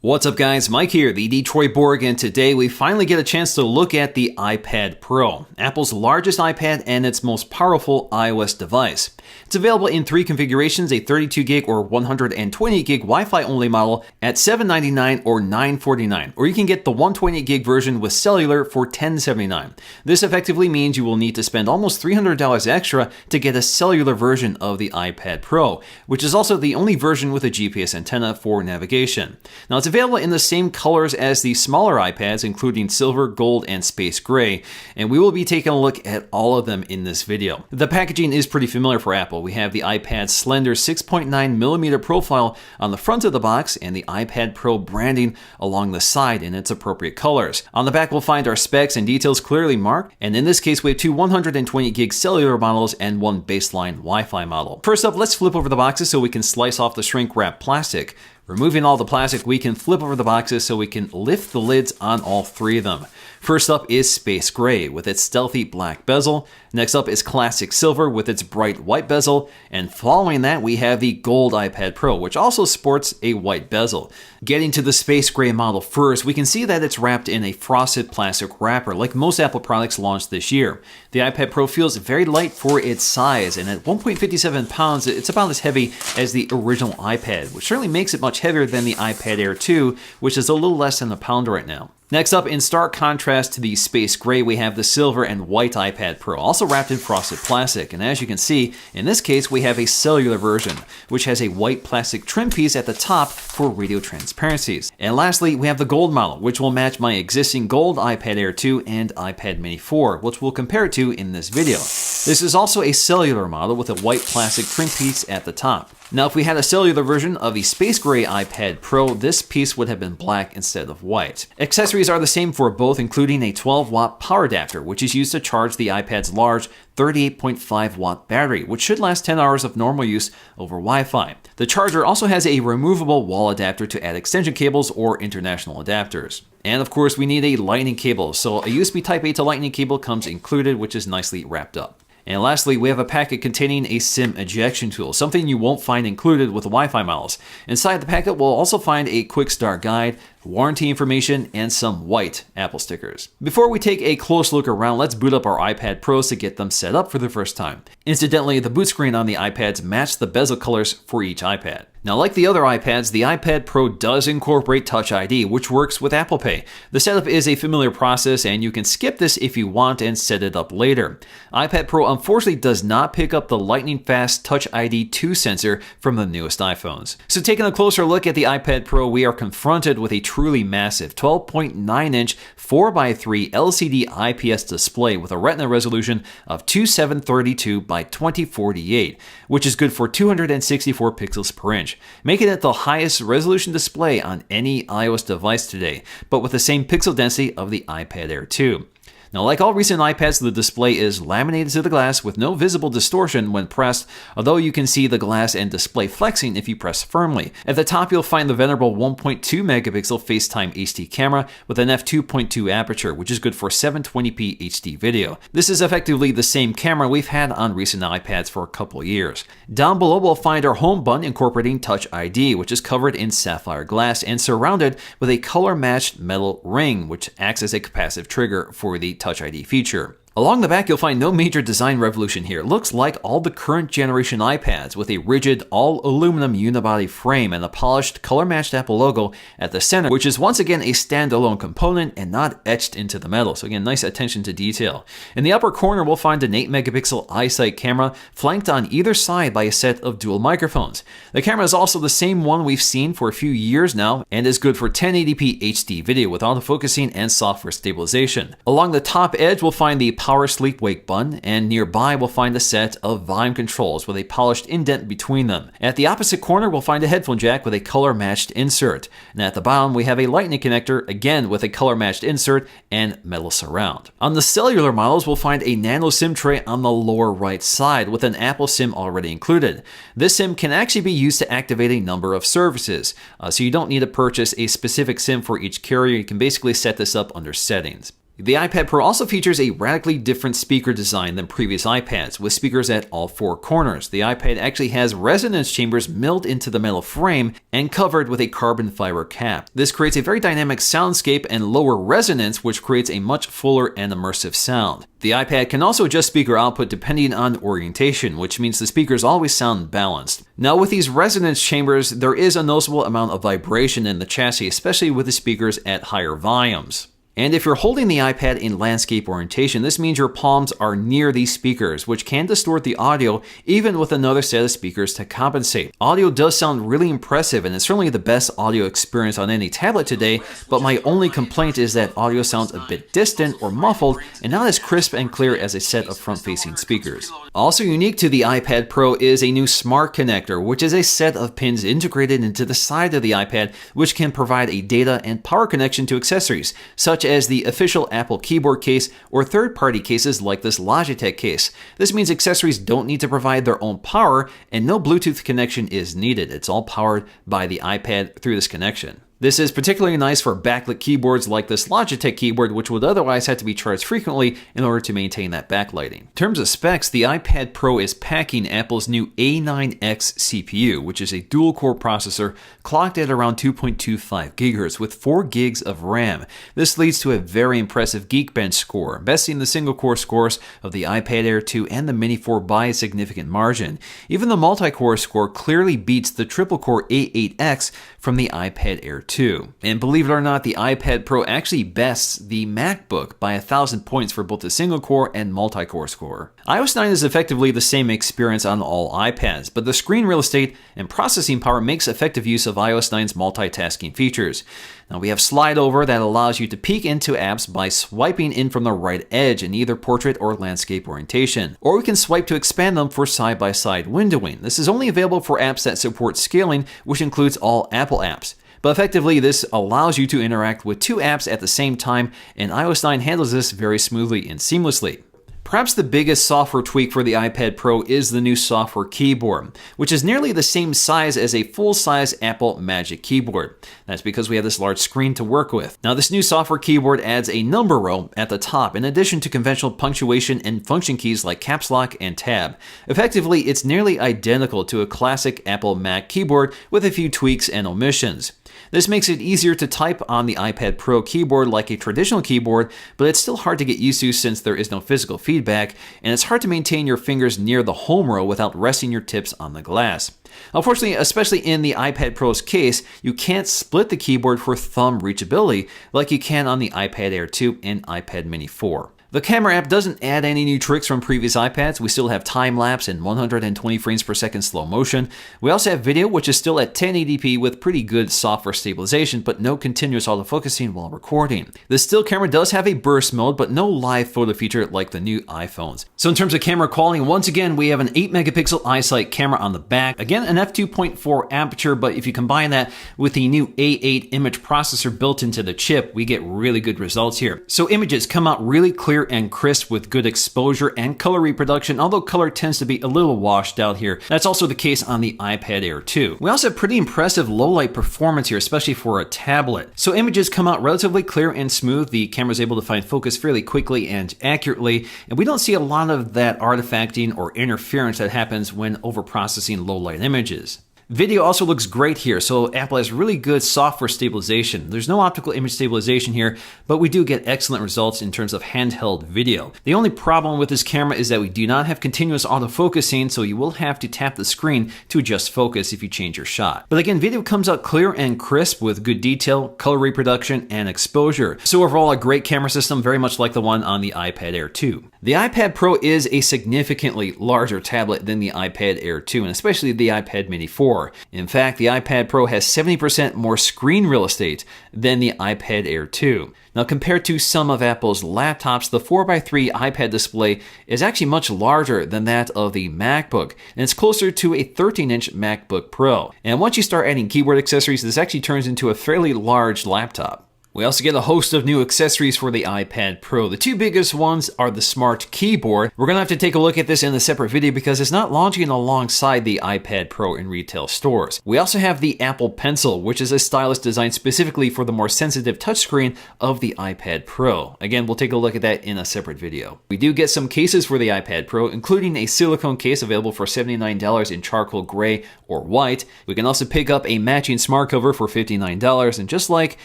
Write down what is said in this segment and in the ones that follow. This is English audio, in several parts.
What's up guys, Mike here, the Detroit Borg, and today we finally get a chance to look at the iPad Pro, Apple's largest iPad and its most powerful iOS device. It's available in three configurations, a 32GB or 128GB Wi-Fi only model at $799 or $949, or you can get the 128GB version with cellular for $1079. This effectively means you will need to spend almost $300 extra to get a cellular version of the iPad Pro, which is also the only version with a GPS antenna for navigation. Now, it's available in the same colors as the smaller iPads, including silver, gold, and space gray, and we will be taking a look at all of them in this video. The packaging is pretty familiar for Apple. We have the iPad's slender 6.9mm profile on the front of the box and the iPad Pro branding along the side in its appropriate colors. On the back, we'll find our specs and details clearly marked, and in this case, we have two 128GB cellular models and one baseline Wi-Fi model. First up, let's flip over the boxes so we can slice off the shrink wrap plastic. Removing all the plastic, we can flip over the boxes so we can lift the lids on all three of them. First up is Space Gray with its stealthy black bezel. Next up is Classic Silver with its bright white bezel. And following that, we have the Gold iPad Pro, which also sports a white bezel. Getting to the Space Gray model first, we can see that it's wrapped in a frosted plastic wrapper like most Apple products launched this year. The iPad Pro feels very light for its size, and at 1.57 pounds, it's about as heavy as the original iPad, which certainly makes it much heavier than the iPad Air 2, which is a little less than a pound right now. Next up, in stark contrast to the Space Gray, we have the silver and white iPad Pro, also wrapped in frosted plastic. And as you can see, in this case, we have a cellular version, which has a white plastic trim piece at the top for radio transparencies. And lastly, we have the gold model, which will match my existing gold iPad Air 2 and iPad Mini 4, which we'll compare it to in this video. This is also a cellular model with a white plastic trim piece at the top. Now, if we had a cellular version of the Space Gray iPad Pro, this piece would have been black instead of white. Accessories are the same for both, including a 12-watt power adapter, which is used to charge the iPad's large 38.5-watt battery, which should last 10 hours of normal use over Wi-Fi. The charger also has a removable wall adapter to add extension cables or international adapters. And of course, we need a lightning cable, so a USB Type-A to lightning cable comes included, which is nicely wrapped up. And lastly, we have a packet containing a SIM ejection tool, something you won't find included with the Wi-Fi models. Inside the packet, we'll also find a quick start guide, warranty information, and some white Apple stickers. Before we take a close look around, let's boot up our iPad Pros to get them set up for the first time. Incidentally, the boot screen on the iPads match the bezel colors for each iPad. Now, like the other iPads, the iPad Pro does incorporate Touch ID, which works with Apple Pay. The setup is a familiar process, and you can skip this if you want and set it up later. iPad Pro unfortunately does not pick up the lightning-fast Touch ID 2 sensor from the newest iPhones. So taking a closer look at the iPad Pro, we are confronted with a truly massive 12.9-inch 4x3 LCD IPS display with a Retina resolution of 2732 by 2048, which is good for 264 pixels per inch, making it the highest resolution display on any iOS device today, but with the same pixel density of the iPad Air 2. Now, like all recent iPads, the display is laminated to the glass with no visible distortion when pressed, although you can see the glass and display flexing if you press firmly. At the top, you'll find the venerable 1.2 megapixel FaceTime HD camera with an f2.2 aperture, which is good for 720p HD video. This is effectively the same camera we've had on recent iPads for a couple years. Down below, we'll find our home button incorporating Touch ID, which is covered in sapphire glass and surrounded with a color-matched metal ring, which acts as a capacitive trigger for the Touch ID feature. Along the back, you'll find no major design revolution here. It looks like all the current generation iPads with a rigid all-aluminum unibody frame and a polished color-matched Apple logo at the center, which is once again a standalone component and not etched into the metal. So again, nice attention to detail. In the upper corner, we'll find an 8-megapixel iSight camera flanked on either side by a set of dual microphones. The camera is also the same one we've seen for a few years now and is good for 1080p HD video with autofocusing and software stabilization. Along the top edge, we'll find the power sleep wake button, and nearby we'll find a set of volume controls with a polished indent between them. At the opposite corner, we'll find a headphone jack with a color-matched insert. And at the bottom, we have a lightning connector, again with a color-matched insert and metal surround. On the cellular models, we'll find a nano SIM tray on the lower right side with an Apple SIM already included. This SIM can actually be used to activate a number of services, so you don't need to purchase a specific SIM for each carrier. You can basically set this up under settings. The iPad Pro also features a radically different speaker design than previous iPads, with speakers at all four corners. The iPad actually has resonance chambers milled into the metal frame and covered with a carbon fiber cap. This creates a very dynamic soundscape and lower resonance, which creates a much fuller and immersive sound. The iPad can also adjust speaker output depending on orientation, which means the speakers always sound balanced. Now, with these resonance chambers, there is a noticeable amount of vibration in the chassis, especially with the speakers at higher volumes. And if you're holding the iPad in landscape orientation, this means your palms are near these speakers, which can distort the audio even with another set of speakers to compensate. Audio does sound really impressive, and it's certainly the best audio experience on any tablet today, but my only complaint is that audio sounds a bit distant or muffled and not as crisp and clear as a set of front-facing speakers. Also unique to the iPad Pro is a new Smart Connector, which is a set of pins integrated into the side of the iPad, which can provide a data and power connection to accessories, such as the official Apple keyboard case or third-party cases like this Logitech case. This means accessories don't need to provide their own power and no Bluetooth connection is needed. It's all powered by the iPad through this connection. This is particularly nice for backlit keyboards like this Logitech keyboard, which would otherwise have to be charged frequently in order to maintain that backlighting. In terms of specs, the iPad Pro is packing Apple's new A9X CPU, which is a dual-core processor clocked at around 2.25 GHz with 4 gigs of RAM. This leads to a very impressive Geekbench score, besting the single-core scores of the iPad Air 2 and the Mini 4 by a significant margin. Even the multi-core score clearly beats the triple-core A8X from the iPad Air 2. And believe it or not, the iPad Pro actually bests the MacBook by 1,000 points for both the single-core and multi-core score. iOS 9 is effectively the same experience on all iPads, but the screen real estate and processing power makes effective use of iOS 9's multitasking features. Now we have slide over that allows you to peek into apps by swiping in from the right edge in either portrait or landscape orientation. Or we can swipe to expand them for side-by-side windowing. This is only available for apps that support scaling, which includes all Apple apps. But effectively, this allows you to interact with two apps at the same time, and iOS 9 handles this very smoothly and seamlessly. Perhaps the biggest software tweak for the iPad Pro is the new software keyboard, which is nearly the same size as a full-size Apple Magic Keyboard. That's because we have this large screen to work with. Now, this new software keyboard adds a number row at the top, in addition to conventional punctuation and function keys like Caps Lock and Tab. Effectively, it's nearly identical to a classic Apple Mac keyboard with a few tweaks and omissions. This makes it easier to type on the iPad Pro keyboard like a traditional keyboard, but it's still hard to get used to since there is no physical feedback, and it's hard to maintain your fingers near the home row without resting your tips on the glass. Unfortunately, especially in the iPad Pro's case, you can't split the keyboard for thumb reachability like you can on the iPad Air 2 and iPad Mini 4. The camera app doesn't add any new tricks from previous iPads. We still have time-lapse and 120 frames per second slow motion. We also have video, which is still at 1080p with pretty good software stabilization, but no continuous autofocusing while recording. The still camera does have a burst mode, but no live photo feature like the new iPhones. So in terms of camera quality, once again, we have an 8-megapixel iSight camera on the back. Again, an f2.4 aperture, but if you combine that with the new A8 image processor built into the chip, we get really good results here. So images come out really clear and crisp with good exposure and color reproduction, although color tends to be a little washed out here. That's also the case on the iPad Air 2. We also have pretty impressive low light performance here, especially for a tablet. So images come out relatively clear and smooth. The camera is able to find focus fairly quickly and accurately, and we don't see a lot of that artifacting or interference that happens when overprocessing low light images. Video also looks great here, so Apple has really good software stabilization. There's no optical image stabilization here, but we do get excellent results in terms of handheld video. The only problem with this camera is that we do not have continuous autofocusing, so you will have to tap the screen to adjust focus if you change your shot. But again, video comes out clear and crisp with good detail, color reproduction, and exposure. So overall, a great camera system, very much like the one on the iPad Air 2. The iPad Pro is a significantly larger tablet than the iPad Air 2, and especially the iPad Mini 4. In fact, the iPad Pro has 70% more screen real estate than the iPad Air 2. Now, compared to some of Apple's laptops, the 4x3 iPad display is actually much larger than that of the MacBook, and it's closer to a 13-inch MacBook Pro. And once you start adding keyboard accessories, this actually turns into a fairly large laptop. We also get a host of new accessories for the iPad Pro. The two biggest ones are the Smart Keyboard. We're going to have to take a look at this in a separate video because it's not launching alongside the iPad Pro in retail stores. We also have the Apple Pencil, which is a stylus designed specifically for the more sensitive touchscreen of the iPad Pro. Again, we'll take a look at that in a separate video. We do get some cases for the iPad Pro, including a silicone case available for $79 in charcoal gray or white. We can also pick up a matching smart cover for $59, and just like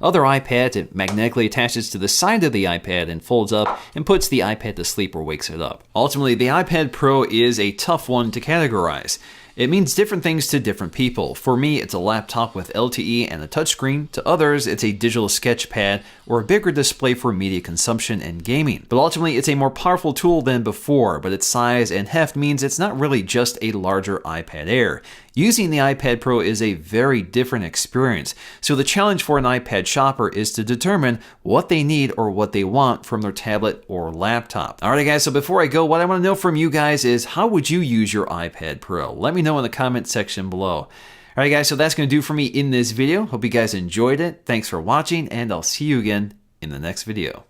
other iPads, it magnetically attaches to the side of the iPad and folds up and puts the iPad to sleep or wakes it up. Ultimately, the iPad Pro is a tough one to categorize. It means different things to different people. For me, it's a laptop with LTE and a touchscreen. To others, it's a digital sketch pad or a bigger display for media consumption and gaming. But ultimately, it's a more powerful tool than before, but its size and heft means it's not really just a larger iPad Air. Using the iPad Pro is a very different experience, so the challenge for an iPad shopper is to determine what they need or what they want from their tablet or laptop. Alright guys, so before I go, what I want to know from you guys is how would you use your iPad Pro? Let me know in the comment section below. Alright guys, so that's going to do for me in this video. Hope you guys enjoyed it. Thanks for watching, and I'll see you again in the next video.